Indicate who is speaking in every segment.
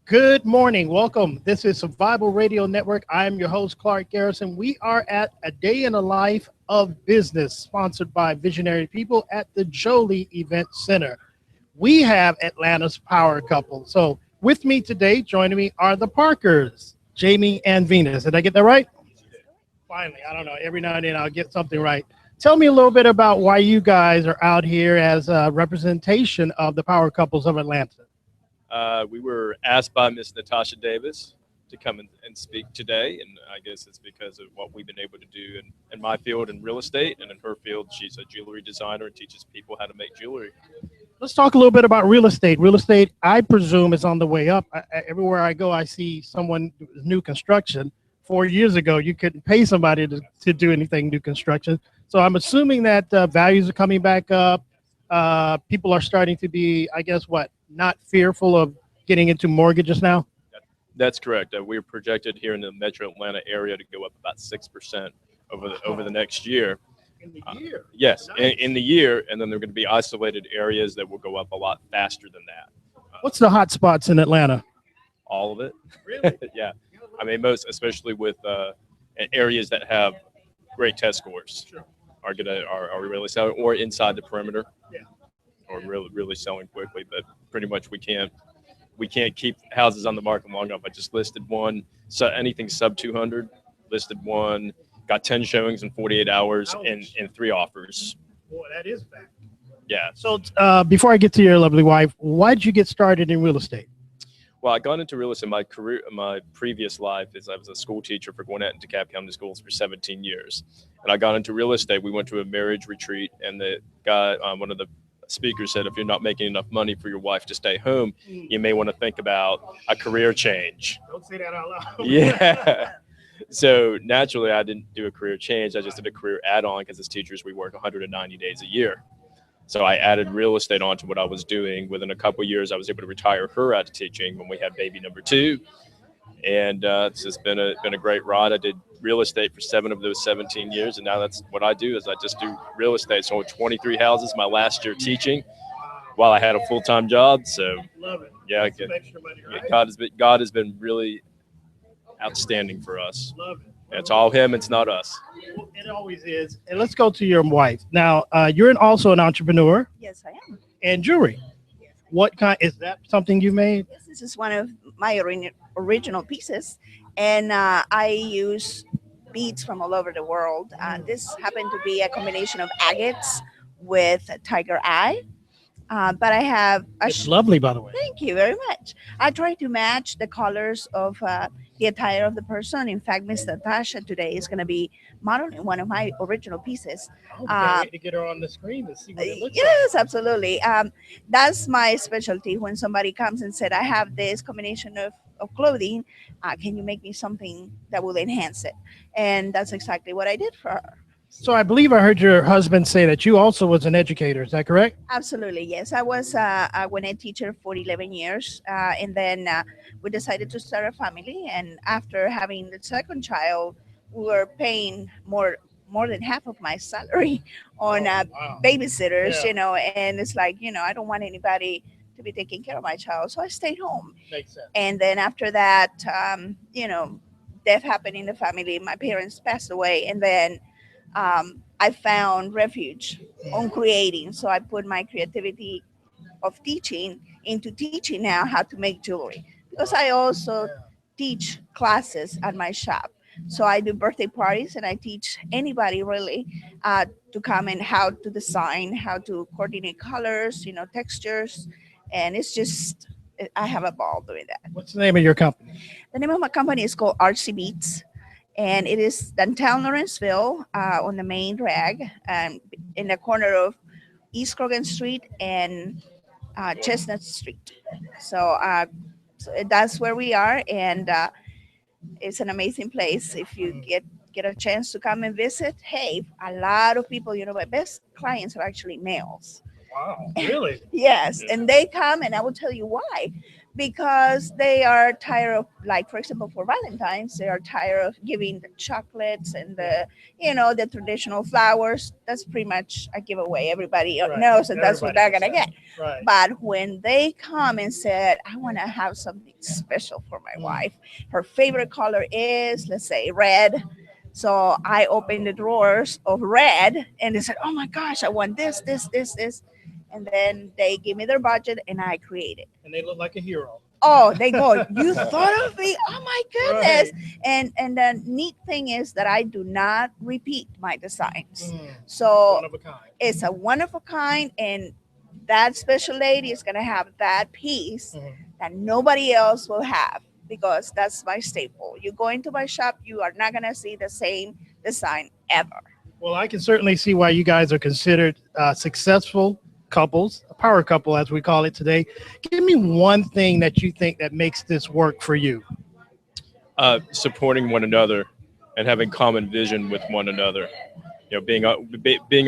Speaker 1: Good morning. Welcome. This is Survival Radio Network. I am your host, Clark Garrison. We are at a day in the life of business sponsored by Visionary People at the Jolie Event Center. We have Atlanta's power couple. So with me today, joining me are the Parkers, Jamie and Venus. Did I get that right? Finally, I don't know. Every now and then I'll get something right. Tell me a little bit about why you guys are out here as a representation of the power couples of Atlanta.
Speaker 2: We were asked by Miss Natasha Davis to come and speak today, and I guess it's because of what we've been able to do in my field in real estate, and in her field, she's a jewelry designer and teaches people how to make jewelry.
Speaker 1: Let's talk a little bit about real estate. Real estate, I presume, is on the way up. Everywhere I go, I see someone new construction. 4 years ago, you couldn't pay somebody to do anything new construction. So I'm assuming that values are coming back up. People are starting to be, I guess, not fearful of getting into mortgages now?
Speaker 2: That's correct. We're projected here in the Metro Atlanta area to go up about 6% over the next year.
Speaker 1: In the year?
Speaker 2: Yes,
Speaker 1: Nice.
Speaker 2: in the year, and then there are going to be isolated areas that will go up a lot faster than that.
Speaker 1: What's the hot spots in Atlanta?
Speaker 2: All of it.
Speaker 1: Really?
Speaker 2: Yeah. I mean, especially with areas that have great test scores
Speaker 1: Sure.
Speaker 2: are really selling, or inside the perimeter.
Speaker 1: Yeah.
Speaker 2: Or really selling quickly, but pretty much we can't keep houses on the market long enough. I just listed one, so anything sub 200, listed one, got 10 showings in 48 hours and 3 offers.
Speaker 1: Boy, that is bad.
Speaker 2: Yeah.
Speaker 1: So before I get to your lovely wife, why did you get started in real estate?
Speaker 2: Well, I got into real estate. My previous life is I was a school teacher for Gwinnett and DeKalb County schools for 17 years, and I got into real estate. We went to a marriage retreat, and the guy, one of the speaker said, if you're not making enough money for your wife to stay home, you may want to think about a career change.
Speaker 1: Don't say that out loud.
Speaker 2: Yeah. So naturally, I didn't do a career change. I just did a career add-on because as teachers, we work 190 days a year. So I added real estate onto what I was doing. Within a couple of years, I was able to retire her out of teaching when we had baby number 2. And it's just been a great ride. I did real estate for 7 of those 17 years, and now that's what I do. Is I just do real estate. Sold 23 houses my last year teaching, while I had a full-time job. So
Speaker 1: Love it.
Speaker 2: yeah,
Speaker 1: Some extra money, right?
Speaker 2: God has been really outstanding for us.
Speaker 1: Love it.
Speaker 2: It's all Him. It's not us.
Speaker 1: Well, it always is. And let's go to your wife. Now, you're also an entrepreneur
Speaker 3: Yes, I am.
Speaker 1: and jewelry. What kind is that? Something you made?
Speaker 3: Yes, this is one of my original pieces, and I use beads from all over the world. This happened to be a combination of agates with a tiger eye, but I have a
Speaker 1: It's lovely, by the way.
Speaker 3: Thank you very much. I try to match the colors of the attire of the person. In fact, Miss Natasha today is going to be modeling one of my original pieces.
Speaker 1: Oh, can't wait to get her on the screen to see what it looks
Speaker 3: Yes, absolutely. That's my specialty. When somebody comes and said, I have this combination of clothing, can you make me something that will enhance it? And that's exactly what I did for her.
Speaker 1: So I believe I heard your husband say that you also was an educator. Is that correct?
Speaker 3: Absolutely, yes. I was a Gwinnett teacher for 11 years, and then we decided to start a family. And after having the second child, we were paying more than half of my salary on
Speaker 1: Wow.
Speaker 3: babysitters,
Speaker 1: Yeah.
Speaker 3: And it's like, I don't want anybody to be taking care of my child, so I stayed home.
Speaker 1: Makes sense.
Speaker 3: And then after that, death happened in the family. My parents passed away, and then I found refuge on creating. So I put my creativity of teaching into teaching now how to make jewelry, because I also teach classes at my shop. So I do birthday parties, and I teach anybody really to come and how to design, how to coordinate colors, textures, and it's just I have a ball doing that.
Speaker 1: What's the name of your company?
Speaker 3: The name of my company is called Arty Beats, and it is downtown Lawrenceville on the main drag, in the corner of East Croghan Street and Chestnut Street. So that's where we are, and it's an amazing place. If you get a chance to come and visit, hey, a lot of people, my best clients are actually males.
Speaker 1: Wow, really?
Speaker 3: Yes, and they come, and I will tell you why. because they are tired of, like, for example, for Valentine's, they are tired of giving the chocolates and the, the traditional flowers. That's pretty much a giveaway. Everybody
Speaker 1: Right.
Speaker 3: knows that that's what they're
Speaker 1: Everybody
Speaker 3: gonna
Speaker 1: knows
Speaker 3: get.
Speaker 1: Right.
Speaker 3: But when they come and said, I want to have something special for my
Speaker 1: Mm.
Speaker 3: wife, her favorite color is, let's say, red. So I opened the drawers of red and they said, oh my gosh, I want this, this, this, this. And then they give me their budget and I create it.
Speaker 1: And they look like a hero.
Speaker 3: Oh, they go, you thought of me? Oh my goodness.
Speaker 1: Right.
Speaker 3: And the neat thing is that I do not repeat my designs.
Speaker 1: Mm.
Speaker 3: So
Speaker 1: One of a kind.
Speaker 3: it's a one of a kind, and that special lady is gonna have that piece
Speaker 1: Mhm.
Speaker 3: that nobody else will have, because that's my staple. You go into my shop, you are not gonna see the same design ever.
Speaker 1: Well, I can certainly see why you guys are considered successful couples, a power couple as we call it today. Give me one thing that you think that makes this work for you.
Speaker 2: Supporting one another and having common vision with one another. Being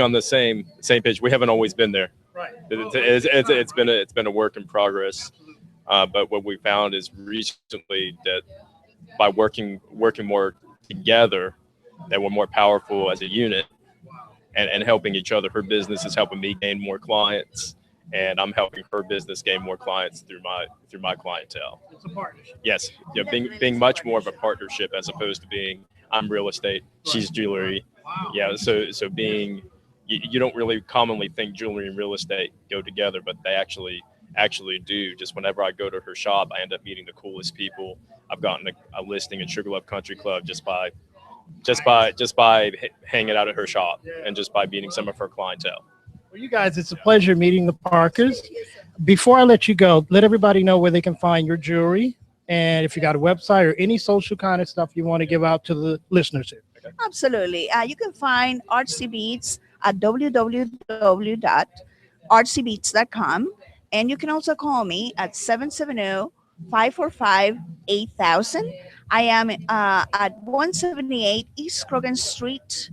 Speaker 2: on the same page. We haven't always been there.
Speaker 1: Right.
Speaker 2: It's been a work in progress. But what we found is recently that by working more together, that we're more powerful as a unit, and helping each other. Her business is helping me gain more clients, and I'm helping her business gain more clients through my clientele.
Speaker 1: It's a partnership.
Speaker 2: Yes, being much more of a partnership as opposed to being I'm real estate, she's jewelry.
Speaker 1: Wow.
Speaker 2: Yeah, so being you don't really commonly think jewelry and real estate go together, but they actually do. Just whenever I go to her shop, I end up meeting the coolest people. I've gotten a listing at Sugarloaf Country Club just by hanging out at her shop and just by meeting some of her clientele.
Speaker 1: Well, you guys, it's a pleasure meeting the Parkers. Before I let you go, let everybody know where they can find your jewelry, and if you got a website or any social kind of stuff you want to give out to the listeners here.
Speaker 3: Absolutely. You can find Arty Beats at www.artybeats.com. And you can also call me at 770-545-8000. I am at 178 East Croghan Street,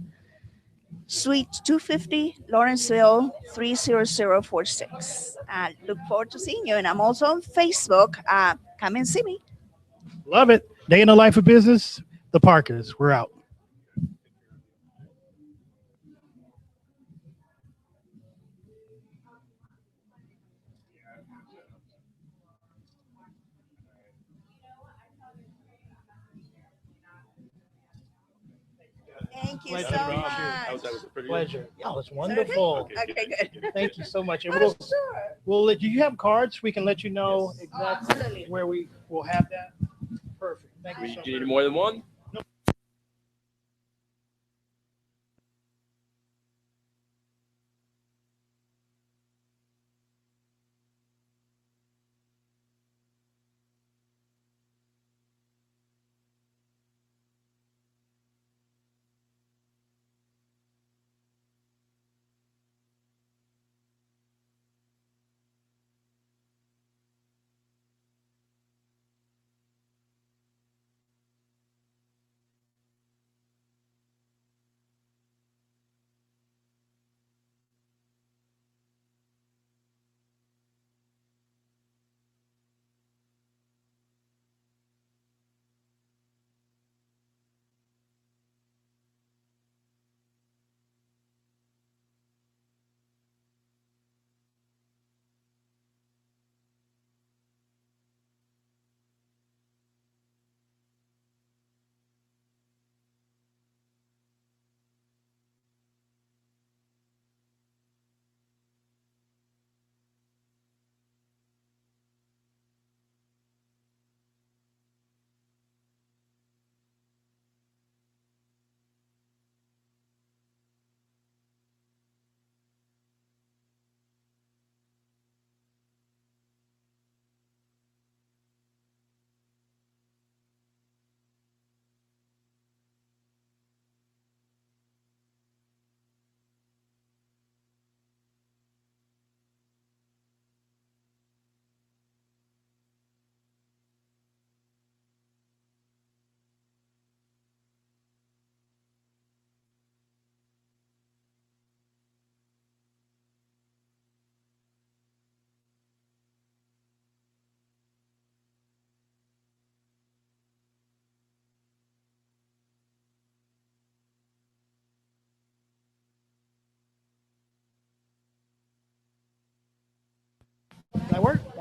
Speaker 3: Suite 250, Lawrenceville 30046. Look forward to seeing you. And I'm also on Facebook. Come and see me.
Speaker 1: Love it. Day in the life of business, the Parkers. We're out.
Speaker 3: Thank you
Speaker 1: Pleasure
Speaker 3: so
Speaker 1: to meet you.
Speaker 3: much.
Speaker 2: That was pretty good.
Speaker 1: Pleasure. Oh, it's wonderful.
Speaker 3: Okay, good.
Speaker 1: Thank you so much. And
Speaker 3: Oh, sure.
Speaker 1: we'll let you have cards. We can let you know exactly
Speaker 3: Absolutely.
Speaker 1: where we will have that. Perfect. Thank you so
Speaker 2: Do you need
Speaker 1: much.
Speaker 2: more than one?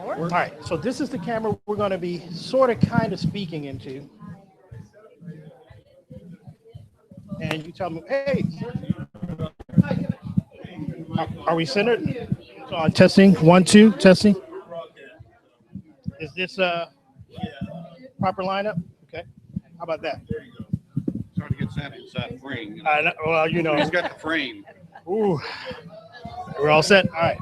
Speaker 1: All right, so this is the camera we're going to be sort of kind of speaking into. And you tell me, hey, are we centered? Testing, 1, 2, testing. Is this proper lineup? Okay. How about that?
Speaker 4: There you go. It's hard to get Santa inside the frame.
Speaker 1: Well, you know.
Speaker 4: He's got the frame.
Speaker 1: Ooh. We're all set. All right.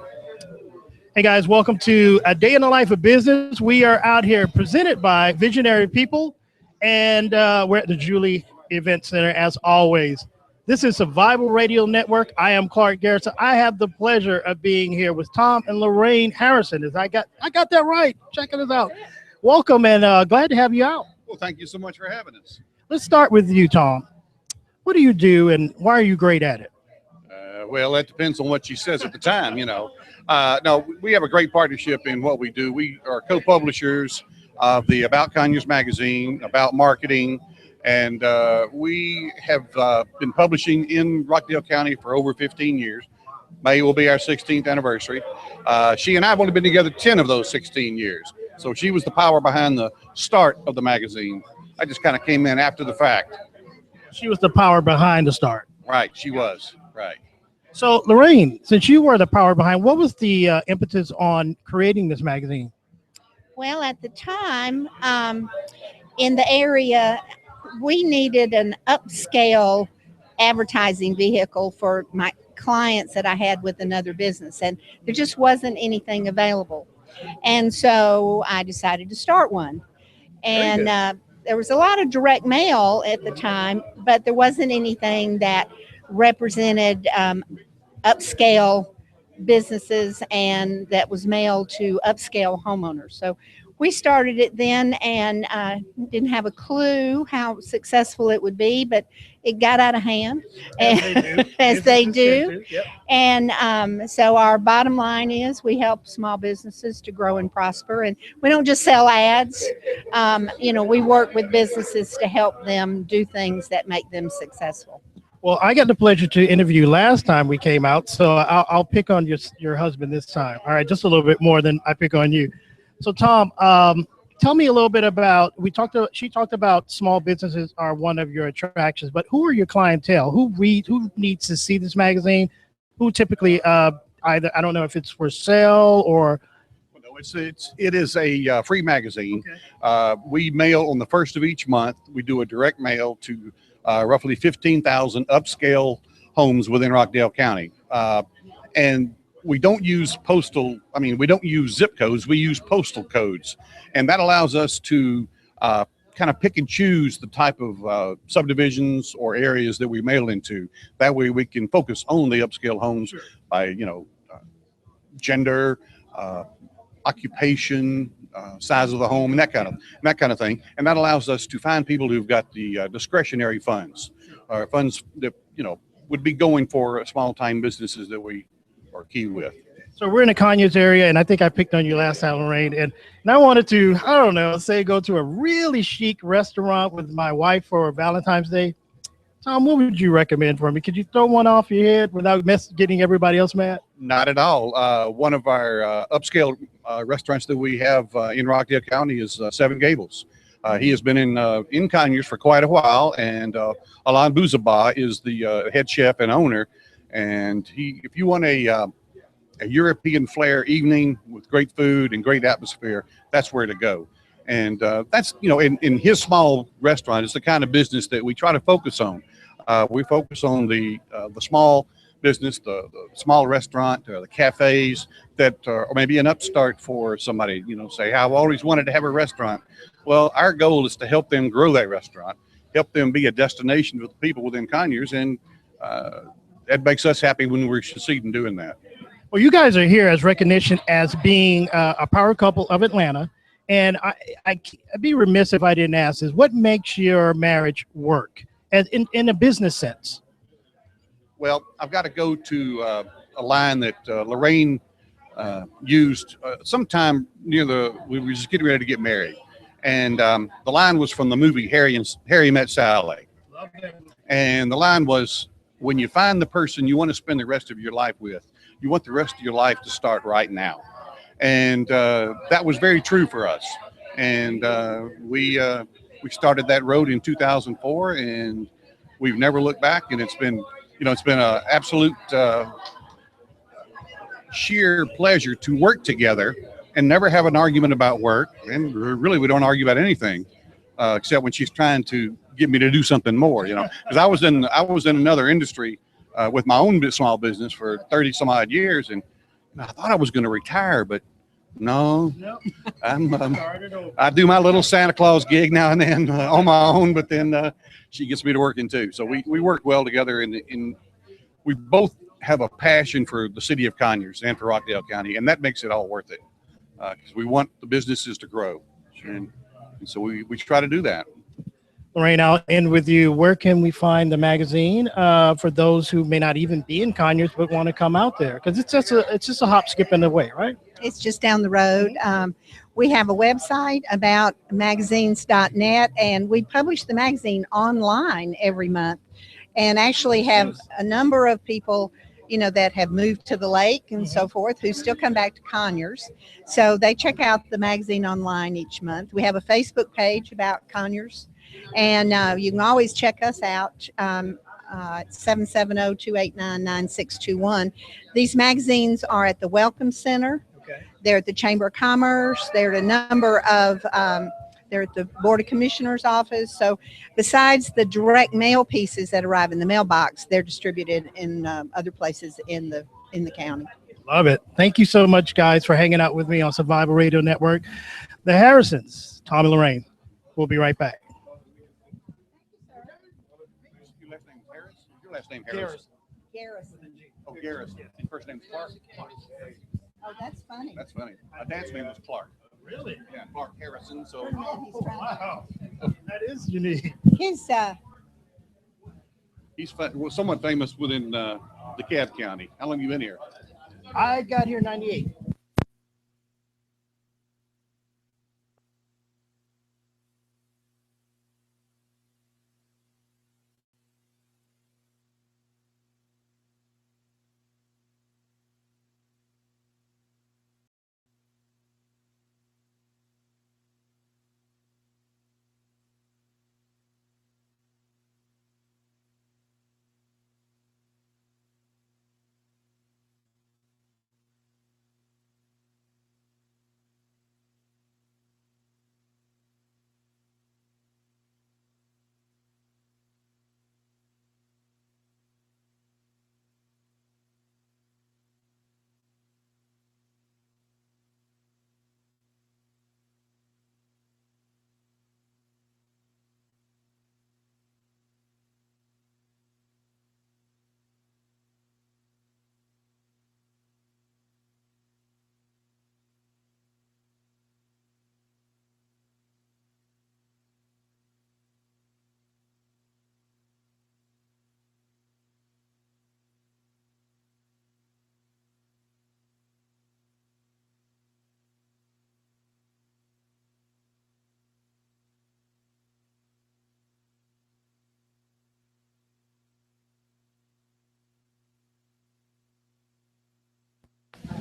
Speaker 1: Hey guys, welcome to A Day in the Life of Business. We are out here presented by Visionary People, and we're at the Julie Event Center as always. This is Survival Radio Network. I am Clark Garrison. I have the pleasure of being here with Tom and Lorraine Harrison. I got that right. Checking us out. Welcome, and glad to have you out.
Speaker 4: Well, thank you so much for having us.
Speaker 1: Let's start with you, Tom. What do you do, and why are you great at it?
Speaker 4: Well, that depends on what she says at the time, you know. No, we have a great partnership in what we do. We are co-publishers of the About Conyers magazine, About Marketing, and we have been publishing in Rockdale County for over 15 years. May will be our 16th anniversary. She and I have only been together 10 of those 16 years. So she was the power behind the start of the magazine. I just kind of came in after the fact.
Speaker 1: She was the power behind the start.
Speaker 4: Right, she was, right.
Speaker 1: So, Lorraine, since you were the power behind, what was the impetus on creating this magazine?
Speaker 5: Well, at the time, in the area, we needed an upscale advertising vehicle for my clients that I had with another business, and there just wasn't anything available. And so I decided to start one. And there was a lot of direct mail at the time, but there wasn't anything that represented upscale businesses and that was mailed to upscale homeowners. So we started it then, and didn't have a clue how successful it would be, but it got out of hand, as they do.
Speaker 1: Yep.
Speaker 5: And so our bottom line is we help small businesses to grow and prosper, and we don't just sell ads. We work with businesses to help them do things that make them successful.
Speaker 1: Well, I got the pleasure to interview last time we came out, so I'll pick on your husband this time. All right, just a little bit more than I pick on you. So, Tom, tell me a little bit about. She talked about small businesses are one of your attractions, but who are your clientele? Who needs to see this magazine? Who typically either, I don't know if it's for sale or.
Speaker 4: No, it is a free magazine. Okay. We mail on the first of each month. We do a direct mail to roughly 15,000 upscale homes within Rockdale County. And we don't use we don't use zip codes, we use postal codes. And that allows us to kind of pick and choose the type of subdivisions or areas that we mail into. That way we can focus on the upscale homes by, gender, occupation, size of the home, and that kind of thing. And that allows us to find people who've got the discretionary funds, funds that would be going for small time businesses that we are key with.
Speaker 1: So we're in the Conyers area, and I think I picked on you last time, Lorraine, and I wanted to, go to a really chic restaurant with my wife for Valentine's Day. Tom, what would you recommend for me? Could you throw one off your head without getting everybody else mad?
Speaker 4: Not at all. One of our upscale restaurants that we have in Rockdale County is Seven Gables. He has been in Conyers for quite a while, and Alain Bouzaba is the head chef and owner. And if you want a European flair evening with great food and great atmosphere, that's where to go. And that's, in his small restaurant, it's the kind of business that we try to focus on. We focus on the small business, the small restaurant, the cafes that or maybe an upstart for somebody, say, I've always wanted to have a restaurant. Well, our goal is to help them grow that restaurant, help them be a destination for the people within Conyers, and that makes us happy when we succeed in doing that.
Speaker 1: Well, you guys are here as recognition as being a power couple of Atlanta. And I'd be remiss if I didn't ask this. What makes your marriage work as in a business sense?
Speaker 4: Well, I've got to go to a line that Lorraine used sometime we were just getting ready to get married. And the line was from the movie Harry Met Sally. And the line was, when you find the person you want to spend the rest of your life with, you want the rest of your life to start right now. And that was very true for us. And we started that road in 2004, and we've never looked back. And it's been, it's been an absolute sheer pleasure to work together and never have an argument about work. And really, we don't argue about anything except when she's trying to get me to do something more. Because I was in another industry with my own small business for 30 some odd years, and I thought I was going to retire, but no, I do my little Santa Claus gig now and then on my own, but then she gets me to working too. So we work well together, and we both have a passion for the city of Conyers and for Rockdale County, and that makes it all worth it because we want the businesses to grow, and so we try to do that.
Speaker 1: Lorraine, I'll end with you. Where can we find the magazine for those who may not even be in Conyers but want to come out there? Because it's just a hop, skip, and away, right?
Speaker 5: It's just down the road. We have a website about magazines.net, and we publish the magazine online every month, and actually have a number of people, that have moved to the lake and so forth, who still come back to Conyers. So they check out the magazine online each month. We have a Facebook page about Conyers, and you can always check us out at 770-289-9621. These magazines are at the Welcome Center.
Speaker 1: Okay.
Speaker 5: They're at the Chamber of Commerce. They're at a number of, they're at the Board of Commissioners office. So besides the direct mail pieces that arrive in the mailbox, they're distributed in other places in the county.
Speaker 1: Love it. Thank you so much, guys, for hanging out with me on Survival Radio Network. The Harrisons, Tom and Lorraine. We'll be right back.
Speaker 4: Your last name Harris?
Speaker 5: Garrison.
Speaker 4: Oh, Garrison. First name is Clark?
Speaker 5: Oh, that's funny.
Speaker 4: That's funny. My dad's name was Clark.
Speaker 1: Really?
Speaker 4: Yeah, Clark Harrison. So.
Speaker 1: Wow. That is unique.
Speaker 5: His,
Speaker 4: he's somewhat famous within DeKalb County. How long have you been here?
Speaker 1: I got here in 98.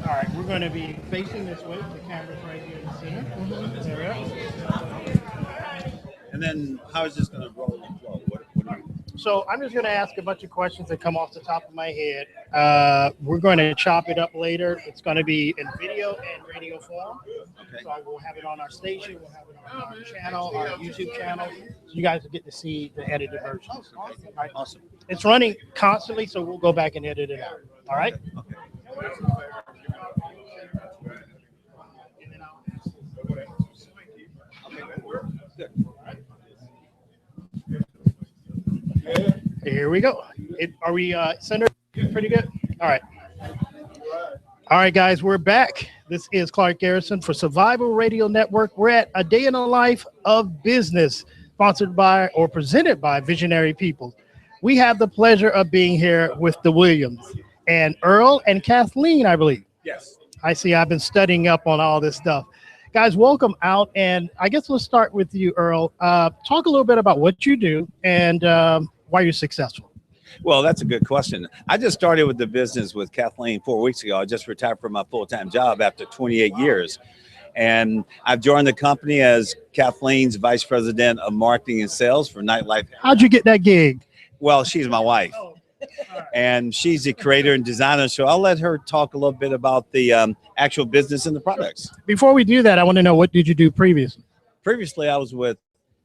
Speaker 1: All right, we're going to be facing this way. The camera's right here in the center. There we go.
Speaker 6: And then how is this going to roll and flow? What do you?
Speaker 1: So I'm just going to ask a bunch of questions that come off the top of my head. We're going to chop it up later. It's going to be in video and radio form.
Speaker 6: Okay.
Speaker 1: So I will have it on our station. We'll have it on our channel, our YouTube channel. So you guys will get to see the edited version. All right.
Speaker 6: Awesome.
Speaker 1: It's running constantly, so we'll go back and edit it out. All right.
Speaker 6: Okay. Here we go. Are we centered pretty good? All right. All right, guys, we're back. This is Clark Garrison for Survival Radio Network. We're at A Day in the Life of Business, sponsored by or presented by Visionary People. We have the pleasure of being here with the Williams and Earl and Kathleen, I believe. Yes.
Speaker 1: I see. I've been studying up on all this stuff. Guys, welcome out. And I guess let's start with you, Earl. Talk a little bit about what you do and why you're successful.
Speaker 7: Well, that's a good question. I just started with the business with Kathleen 4 weeks ago. I just retired from my full-time job after 28 years. And I've joined the company as Kathleen's Vice President of Marketing and Sales for Nightlife.
Speaker 1: How'd you get that gig?
Speaker 7: Well, she's my wife.
Speaker 1: Oh, all right.
Speaker 7: And she's the creator and designer. So I'll let her talk a little bit about the actual business and the products.
Speaker 1: Before we do that, I want to know, what did you do previously?
Speaker 7: Previously, I was with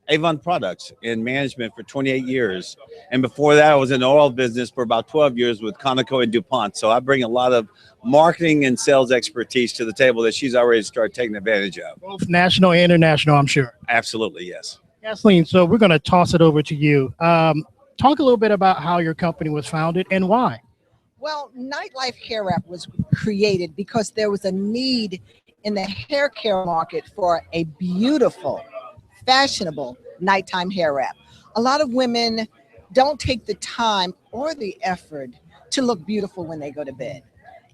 Speaker 7: Avon Products in management for 28 years. And before that, I was in the oil business for about 12 years with Conoco and DuPont. So I bring a lot of marketing and sales expertise to the table that she's already started taking advantage of.
Speaker 1: Both national and international, I'm sure.
Speaker 7: Absolutely, yes.
Speaker 1: Kathleen, so we're going to toss it over to you. Talk a little bit about how your company was founded and why.
Speaker 8: Well, Nightlife Hair Wrap was created because there was a need in the hair care market for a beautiful, fashionable nighttime hair wrap. A lot of women don't take the time or the effort to look beautiful when they go to bed.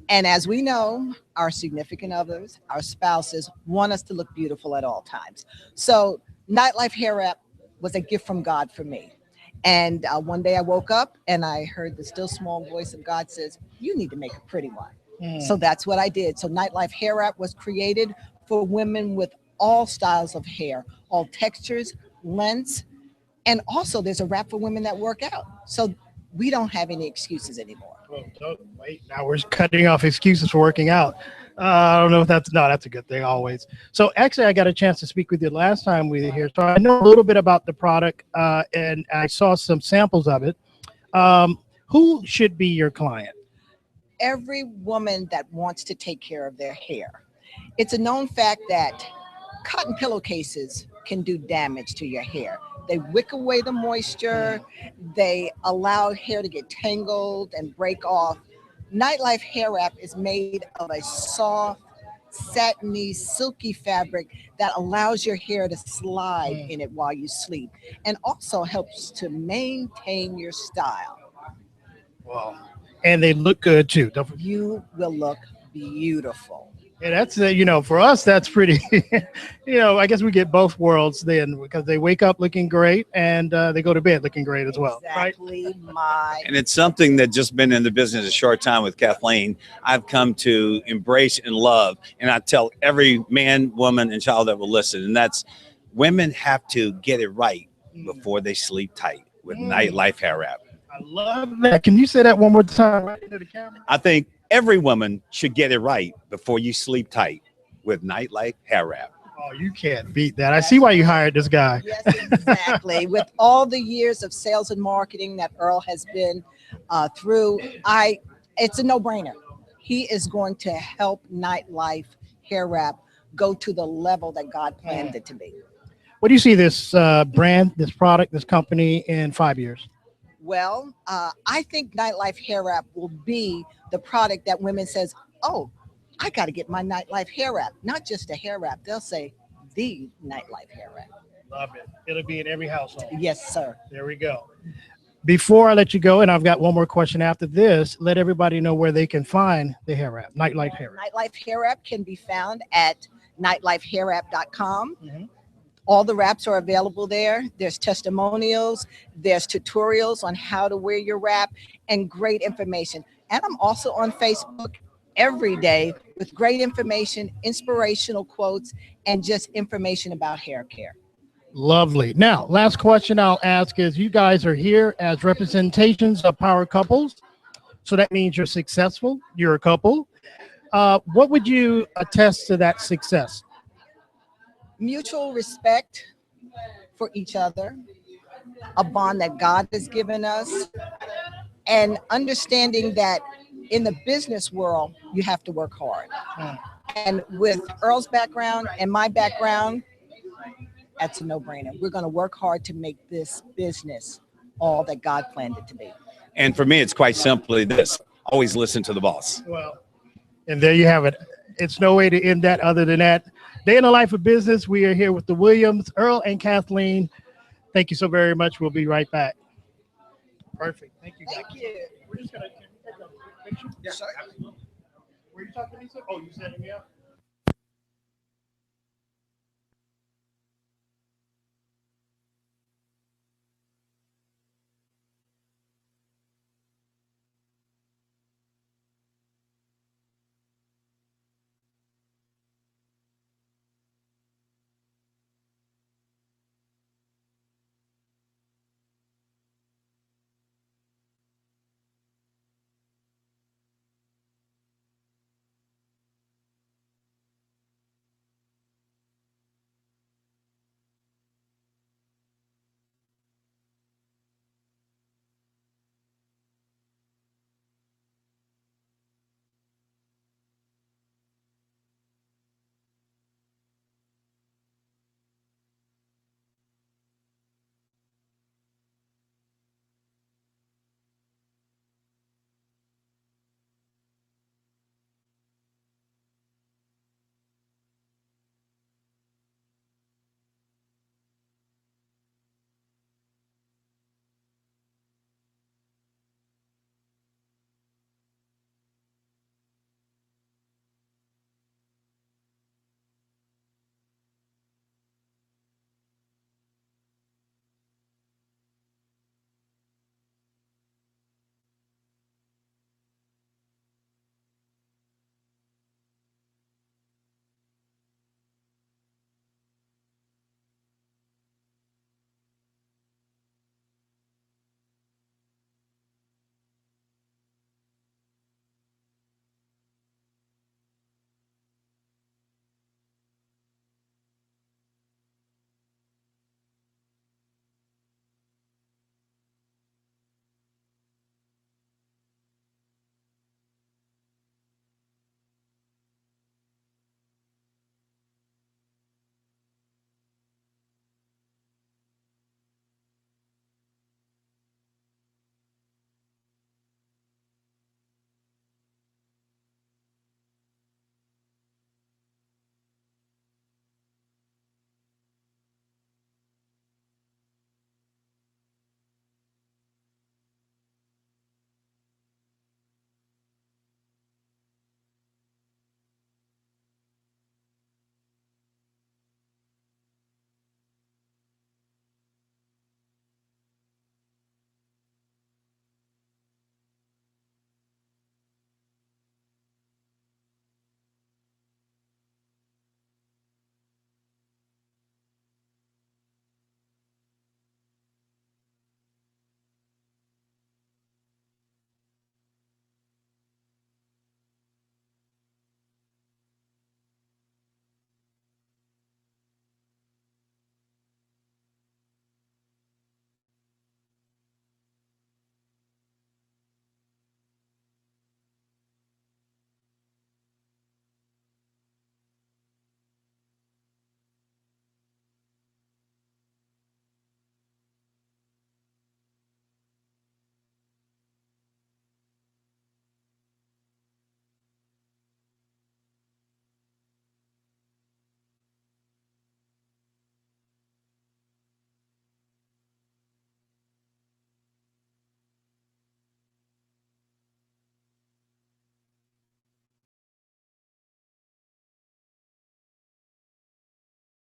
Speaker 8: And as we know, our significant others, our spouses want us to look beautiful at all times. So Nightlife Hair Wrap was a gift from God for me. And one day I woke up and I heard the still small voice of God says, you need to make a pretty one. So that's what I did. So Nightlife Hair Wrap was created for women with all styles of hair, all textures, lengths, and also there's a wrap for women that work out. So we don't have any excuses anymore.
Speaker 1: Oh, wait, now we're cutting off excuses for working out. I don't know if that's a good thing always. So actually, I got a chance to speak with you last time we were here. So I know a little bit about the product and I saw some samples of it. Who should be your client?
Speaker 8: Every woman that wants to take care of their hair. It's a known fact that cotton pillowcases can do damage to your hair. They wick away the moisture. They allow hair to get tangled and break off. Nightlife Hair Wrap is made of a soft, satiny, silky fabric that allows your hair to slide in it while you sleep and also helps to maintain your style.
Speaker 1: Wow. And they look good too.
Speaker 8: You will look beautiful.
Speaker 1: Yeah, that's for us, that's pretty, I guess we get both worlds then, because they wake up looking great and they go to bed looking great as well.
Speaker 8: Exactly.
Speaker 1: Right?
Speaker 7: And it's something that just been in the business a short time with Kathleen, I've come to embrace and love. And I tell every man, woman, and child that will listen, and that's women have to get it right before they sleep tight with Nightlife Hair Wrap.
Speaker 1: I love that. Can you say that one more time right into the camera?
Speaker 7: I think every woman should get it right before you sleep tight with Nightlife Hair Wrap.
Speaker 1: Oh, you can't beat that. I see why you hired this guy.
Speaker 8: Yes, exactly. With all the years of sales and marketing that Earl has been through, it's a no-brainer. He is going to help Nightlife Hair Wrap go to the level that God planned it to be.
Speaker 1: What do you see this brand, this product, this company in 5 years?
Speaker 8: Well, I think Nightlife Hair Wrap will be the product that women says, oh, I got to get my Nightlife Hair Wrap. Not just a hair wrap. They'll say the Nightlife Hair Wrap.
Speaker 1: Love it. It'll be in every household.
Speaker 8: Yes, sir.
Speaker 1: There we go. Before I let you go, and I've got one more question after this, let everybody know where they can find the hair wrap, Nightlife Hair Wrap.
Speaker 8: Nightlife Hair Wrap can be found at nightlifehairwrap.com. All the wraps are available there. There's testimonials, there's tutorials on how to wear your wrap, and great information. And I'm also on Facebook every day with great information, inspirational quotes, and just information about hair care.
Speaker 1: Lovely. Now, last question I'll ask is, you guys are here as representations of power couples. So that means you're successful, you're a couple. What would you attest to that success?
Speaker 8: Mutual respect for each other, a bond that God has given us, and understanding that in the business world, you have to work hard. And with Earl's background and my background, that's a no-brainer. We're going to work hard to make this business all that God planned it to be.
Speaker 7: And for me, it's quite simply this: always listen to the boss.
Speaker 1: Well, and there you have it. It's no way to end that other than that. Day in the life of business. We are here with the Williams, Earl and Kathleen. Thank you so very much. We'll be right back. Perfect. Thank you, guys.
Speaker 8: Thank you.
Speaker 1: We're just going to take a picture. Yes, sir. Were you talking to me, sir? Oh, you setting me up?